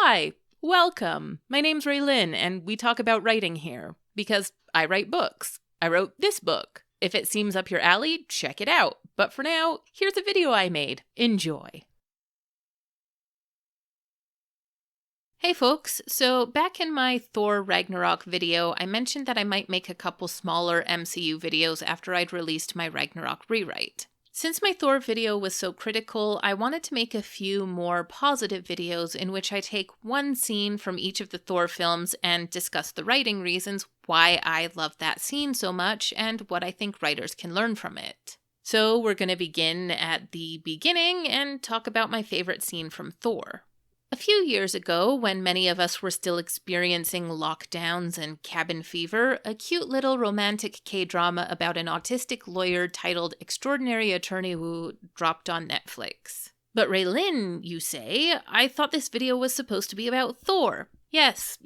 Hi, welcome. My name's Raelyn, and we talk about writing here because I write books. I wrote this book. If it seems up your alley, check it out. But for now, here's a video I made. Enjoy. Hey folks, so back in my Thor Ragnarok video, I mentioned that I might make a couple smaller MCU videos after I'd released my Ragnarok rewrite. Since my Thor video was so critical, I wanted to make a few more positive videos in which I take one scene from each of the Thor films and discuss the writing reasons why I love that scene so much and what I think writers can learn from it. So we're going to begin at the beginning and talk about my favorite scene from Thor. A few years ago, when many of us were still experiencing lockdowns and cabin fever, a cute little romantic K-drama about an autistic lawyer titled Extraordinary Attorney Woo dropped on Netflix. But Raelyn, you say, I thought this video was supposed to be about Thor. Yes,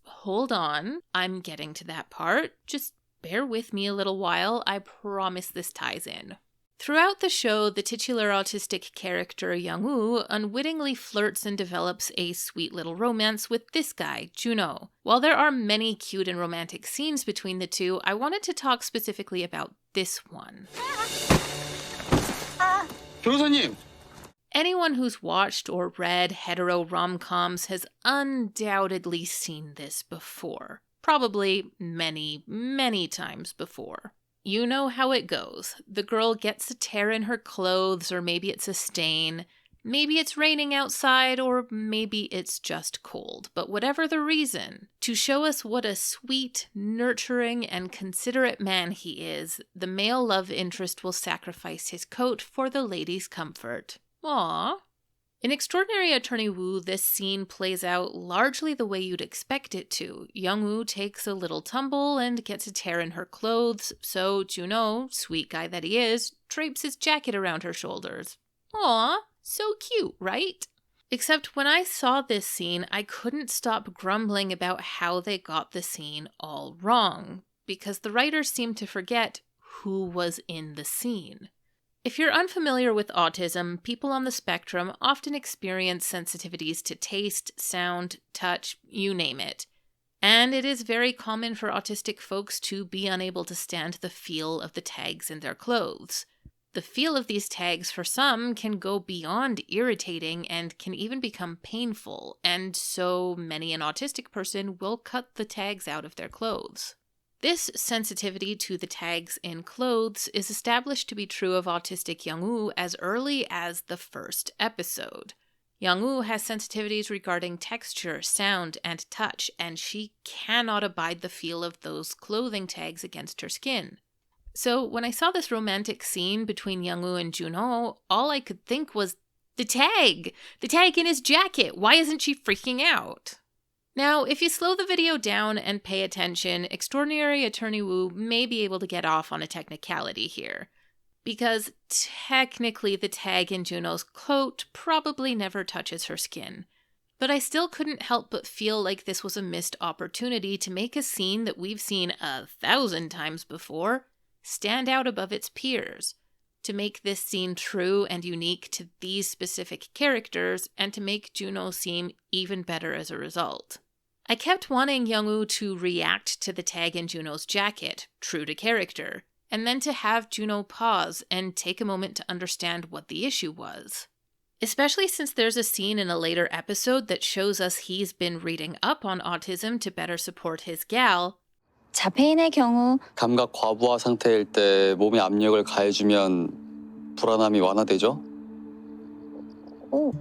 hold on. I'm getting to that part. Just bear with me a little while. I promise this ties in. Throughout the show, the titular autistic character Young-woo unwittingly flirts and develops a sweet little romance with this guy, Juno. While there are many cute and romantic scenes between the two, I wanted to talk specifically about this one. 변호사님! Anyone who's watched or read hetero rom-coms has undoubtedly seen this before. Probably many, many times before. You know how it goes. The girl gets a tear in her clothes, or maybe it's a stain. Maybe it's raining outside, or maybe it's just cold. But whatever the reason, to show us what a sweet, nurturing, and considerate man he is, the male love interest will sacrifice his coat for the lady's comfort. Aww. In Extraordinary Attorney Woo, this scene plays out largely the way you'd expect it to. Young-woo takes a little tumble and gets a tear in her clothes, so Juno, sweet guy that he is, drapes his jacket around her shoulders. Aw, so cute, right? Except when I saw this scene, I couldn't stop grumbling about how they got the scene all wrong, because the writers seemed to forget who was in the scene. If you're unfamiliar with autism, people on the spectrum often experience sensitivities to taste, sound, touch, you name it. And it is very common for autistic folks to be unable to stand the feel of the tags in their clothes. The feel of these tags for some can go beyond irritating and can even become painful, and so many an autistic person will cut the tags out of their clothes. This sensitivity to the tags in clothes is established to be true of autistic Young-woo as early as the first episode. Young-woo has sensitivities regarding texture, sound, and touch, and she cannot abide the feel of those clothing tags against her skin. So when I saw this romantic scene between Young-woo and Juno, all I could think was, the tag! The tag in his jacket! Why isn't she freaking out? Now, if you slow the video down and pay attention, Extraordinary Attorney Woo may be able to get off on a technicality here. Because technically the tag in Juno's coat probably never touches her skin. But I still couldn't help but feel like this was a missed opportunity to make a scene that we've seen 1,000 times before stand out above its peers. To make this scene true and unique to these specific characters, and to make Juno seem even better as a result. I kept wanting Young-woo to react to the tag in Juno's jacket, true to character, and then to have Juno pause and take a moment to understand what the issue was. Especially since there's a scene in a later episode that shows us he's been reading up on autism to better support his gal. 자폐인의 경우 감각 과부하 상태일 때 몸에 압력을 가해주면 불안함이 완화되죠? 오.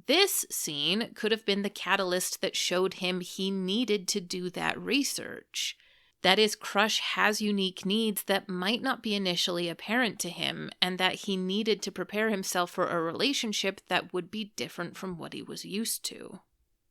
This scene could have been the catalyst that showed him he needed to do that research. That his crush has unique needs that might not be initially apparent to him, and that he needed to prepare himself for a relationship that would be different from what he was used to.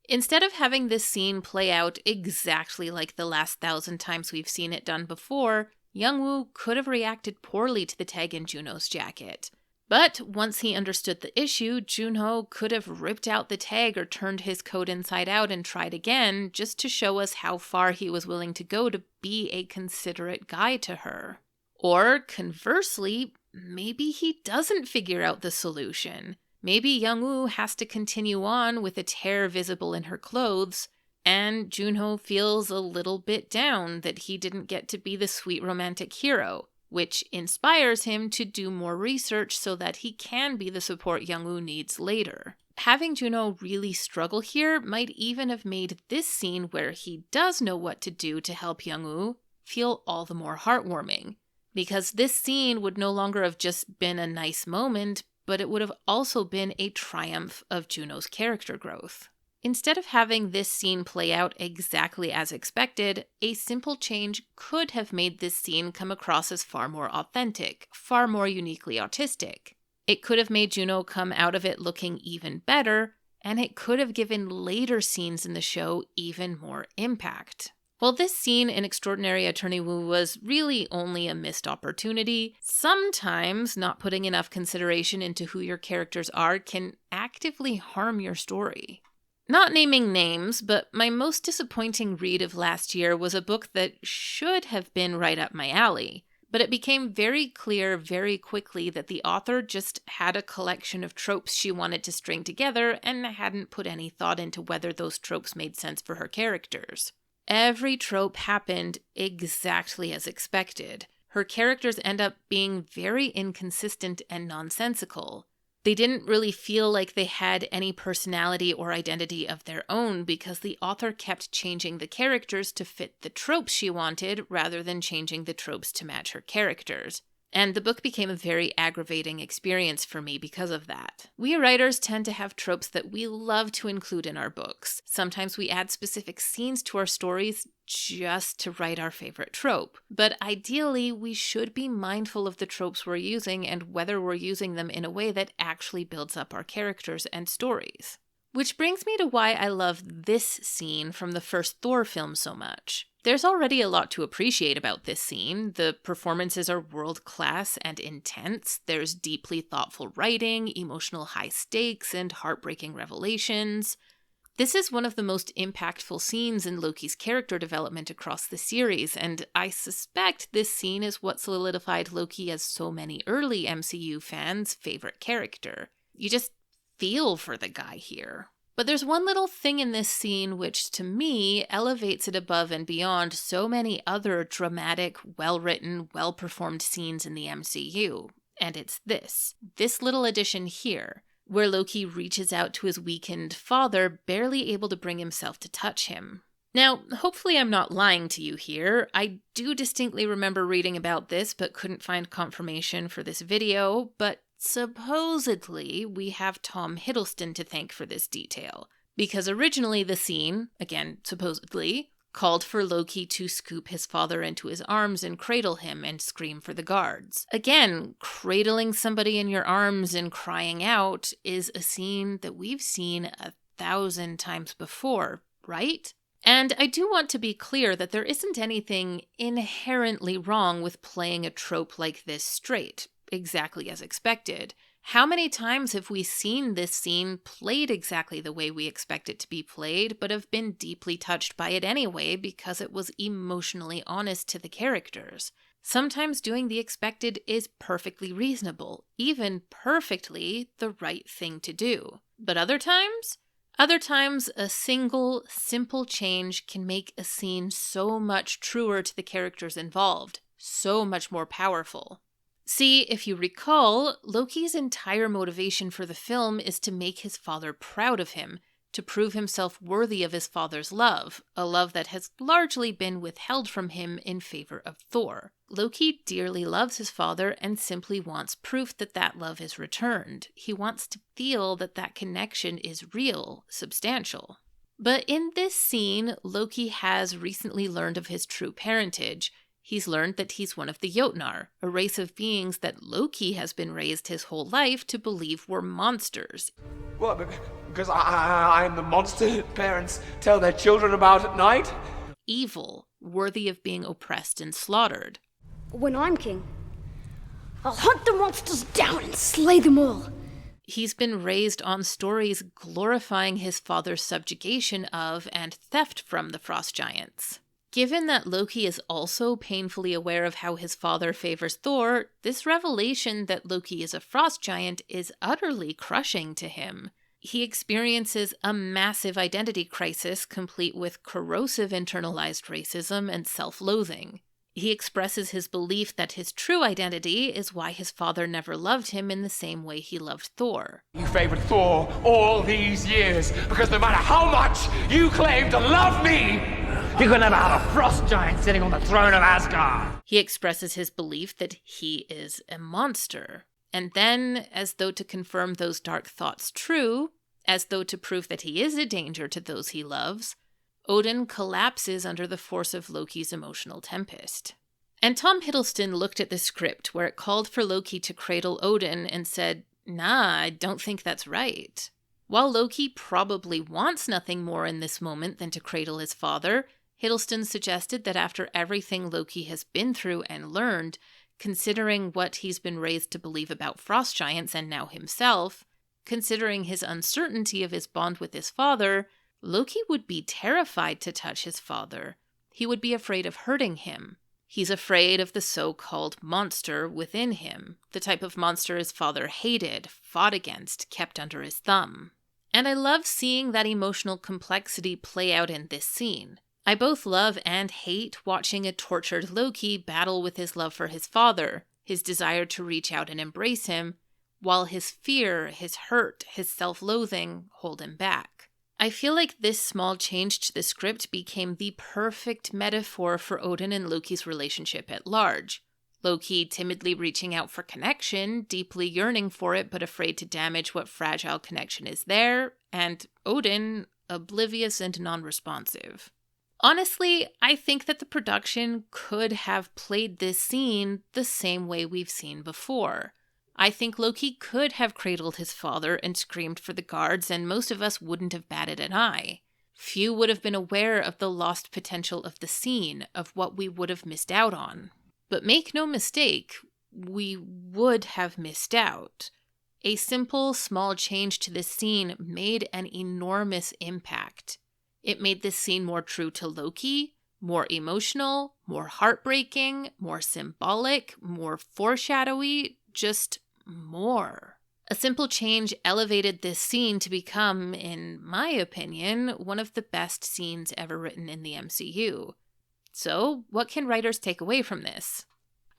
Instead of having this scene play out exactly like the last 1,000 times we've seen it done before, Young-woo could have reacted poorly to the tag in Juno's jacket. But once he understood the issue, Junho could have ripped out the tag or turned his coat inside out and tried again, just to show us how far he was willing to go to be a considerate guy to her. Or, conversely, maybe he doesn't figure out the solution. Maybe Young-woo has to continue on with a tear visible in her clothes, and Junho feels a little bit down that he didn't get to be the sweet romantic hero, which inspires him to do more research so that he can be the support Young-woo needs later. Having Junho really struggle here might even have made this scene where he does know what to do to help Young-woo feel all the more heartwarming, because this scene would no longer have just been a nice moment, but it would have also been a triumph of Junho's character growth. Instead of having this scene play out exactly as expected, a simple change could have made this scene come across as far more authentic, far more uniquely autistic. It could have made Junho come out of it looking even better, and it could have given later scenes in the show even more impact. While this scene in Extraordinary Attorney Woo was really only a missed opportunity, sometimes not putting enough consideration into who your characters are can actively harm your story. Not naming names, but my most disappointing read of last year was a book that should have been right up my alley, but it became very clear very quickly that the author just had a collection of tropes she wanted to string together and hadn't put any thought into whether those tropes made sense for her characters. Every trope happened exactly as expected. Her characters end up being very inconsistent and nonsensical. They didn't really feel like they had any personality or identity of their own because the author kept changing the characters to fit the tropes she wanted rather than changing the tropes to match her characters. And the book became a very aggravating experience for me because of that. We writers tend to have tropes that we love to include in our books. Sometimes we add specific scenes to our stories just to write our favorite trope. But ideally, we should be mindful of the tropes we're using and whether we're using them in a way that actually builds up our characters and stories. Which brings me to why I love this scene from the first Thor film so much. There's already a lot to appreciate about this scene. The performances are world-class and intense. There's deeply thoughtful writing, emotional high stakes, and heartbreaking revelations. This is one of the most impactful scenes in Loki's character development across the series, and I suspect this scene is what solidified Loki as so many early MCU fans' favorite character. You just feel for the guy here. But there's one little thing in this scene which, to me, elevates it above and beyond so many other dramatic, well-written, well-performed scenes in the MCU. And it's this little addition here, where Loki reaches out to his weakened father, barely able to bring himself to touch him. Now, hopefully I'm not lying to you here. I do distinctly remember reading about this, but couldn't find confirmation for this video, but supposedly, we have Tom Hiddleston to thank for this detail, because originally the scene, again supposedly, called for Loki to scoop his father into his arms and cradle him and scream for the guards. Again, cradling somebody in your arms and crying out is a scene that we've seen 1,000 times before, right? And I do want to be clear that there isn't anything inherently wrong with playing a trope like this straight, exactly as expected. How many times have we seen this scene played exactly the way we expect it to be played, but have been deeply touched by it anyway because it was emotionally honest to the characters? Sometimes doing the expected is perfectly reasonable, even perfectly the right thing to do. But other times, a single, simple change can make a scene so much truer to the characters involved, so much more powerful. See, if you recall, Loki's entire motivation for the film is to make his father proud of him, to prove himself worthy of his father's love, a love that has largely been withheld from him in favor of Thor. Loki dearly loves his father and simply wants proof that that love is returned. He wants to feel that that connection is real, substantial. But in this scene, Loki has recently learned of his true parentage. He's learned that he's one of the Jotnar, a race of beings that Loki has been raised his whole life to believe were monsters. What, because I'm the monster parents tell their children about at night? Evil, worthy of being oppressed and slaughtered. When I'm king, I'll hunt the monsters down and slay them all. He's been raised on stories glorifying his father's subjugation of and theft from the frost giants. Given that Loki is also painfully aware of how his father favors Thor, this revelation that Loki is a frost giant is utterly crushing to him. He experiences a massive identity crisis complete with corrosive internalized racism and self-loathing. He expresses his belief that his true identity is why his father never loved him in the same way he loved Thor. You favored Thor all these years because no matter how much you claim to love me, you could never have a frost giant sitting on the throne of Asgard. He expresses his belief that he is a monster. And then, as though to confirm those dark thoughts true, as though to prove that he is a danger to those he loves, Odin collapses under the force of Loki's emotional tempest. And Tom Hiddleston looked at the script where it called for Loki to cradle Odin and said, "Nah, I don't think that's right." While Loki probably wants nothing more in this moment than to cradle his father, Hiddleston suggested that after everything Loki has been through and learned, considering what he's been raised to believe about frost giants and now himself, considering his uncertainty of his bond with his father, Loki would be terrified to touch his father. He would be afraid of hurting him. He's afraid of the so-called monster within him, the type of monster his father hated, fought against, kept under his thumb. And I love seeing that emotional complexity play out in this scene. I both love and hate watching a tortured Loki battle with his love for his father, his desire to reach out and embrace him, while his fear, his hurt, his self-loathing hold him back. I feel like this small change to the script became the perfect metaphor for Odin and Loki's relationship at large. Loki timidly reaching out for connection, deeply yearning for it but afraid to damage what fragile connection is there, and Odin oblivious and non-responsive. Honestly, I think that the production could have played this scene the same way we've seen before. I think Loki could have cradled his father and screamed for the guards, and most of us wouldn't have batted an eye. Few would have been aware of the lost potential of the scene, of what we would have missed out on. But make no mistake, we would have missed out. A simple, small change to this scene made an enormous impact. It made this scene more true to Loki, more emotional, more heartbreaking, more symbolic, more foreshadowy, just more. A simple change elevated this scene to become, in my opinion, one of the best scenes ever written in the MCU. So, what can writers take away from this?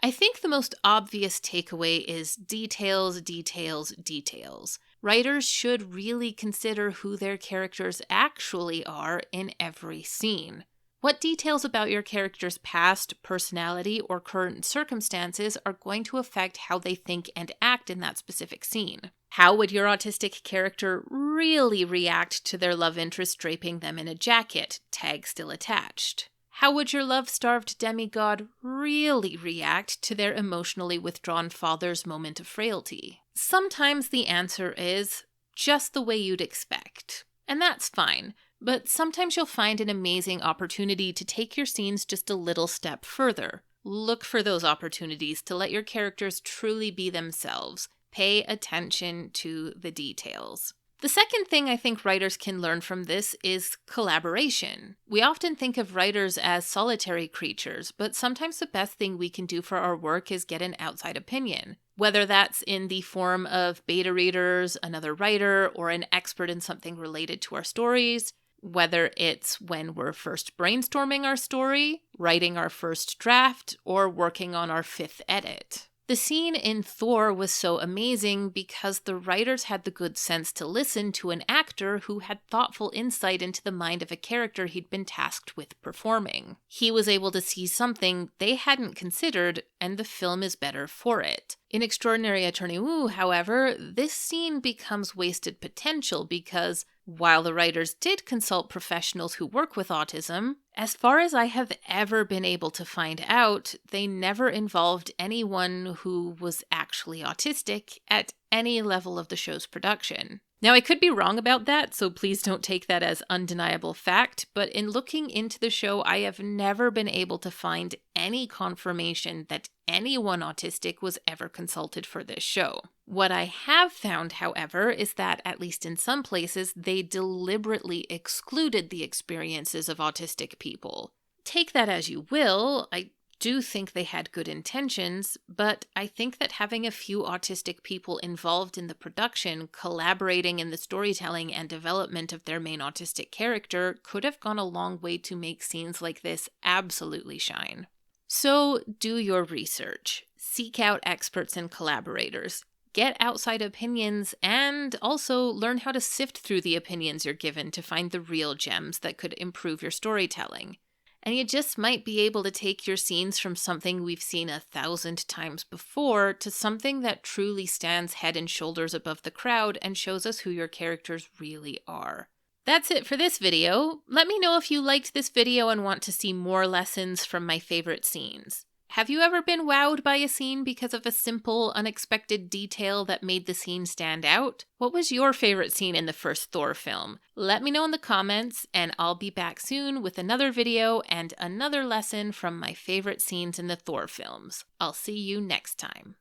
I think the most obvious takeaway is details, details, details. Writers should really consider who their characters actually are in every scene. What details about your character's past, personality, or current circumstances are going to affect how they think and act in that specific scene? How would your autistic character really react to their love interest draping them in a jacket, tag still attached? How would your love-starved demigod really react to their emotionally withdrawn father's moment of frailty? Sometimes the answer is just the way you'd expect. And that's fine. But sometimes you'll find an amazing opportunity to take your scenes just a little step further. Look for those opportunities to let your characters truly be themselves. Pay attention to the details. The second thing I think writers can learn from this is collaboration. We often think of writers as solitary creatures, but sometimes the best thing we can do for our work is get an outside opinion. Whether that's in the form of beta readers, another writer, or an expert in something related to our stories. Whether it's when we're first brainstorming our story, writing our first draft, or working on our 5th edit. The scene in Thor was so amazing because the writers had the good sense to listen to an actor who had thoughtful insight into the mind of a character he'd been tasked with performing. He was able to see something they hadn't considered, and the film is better for it. In Extraordinary Attorney Woo, however, this scene becomes wasted potential because, while the writers did consult professionals who work with autism, as far as I have ever been able to find out, they never involved anyone who was actually autistic at any level of the show's production. Now, I could be wrong about that, so please don't take that as undeniable fact, but in looking into the show, I have never been able to find any confirmation that anyone autistic was ever consulted for this show. What I have found, however, is that, at least in some places, they deliberately excluded the experiences of autistic people. Take that as you will. I do think they had good intentions, but I think that having a few autistic people involved in the production, collaborating in the storytelling and development of their main autistic character, could have gone a long way to make scenes like this absolutely shine. So do your research. Seek out experts and collaborators. Get outside opinions, and also learn how to sift through the opinions you're given to find the real gems that could improve your storytelling. And you just might be able to take your scenes from something we've seen 1,000 times before to something that truly stands head and shoulders above the crowd and shows us who your characters really are. That's it for this video. Let me know if you liked this video and want to see more lessons from my favorite scenes. Have you ever been wowed by a scene because of a simple, unexpected detail that made the scene stand out? What was your favorite scene in the first Thor film? Let me know in the comments, and I'll be back soon with another video and another lesson from my favorite scenes in the Thor films. I'll see you next time.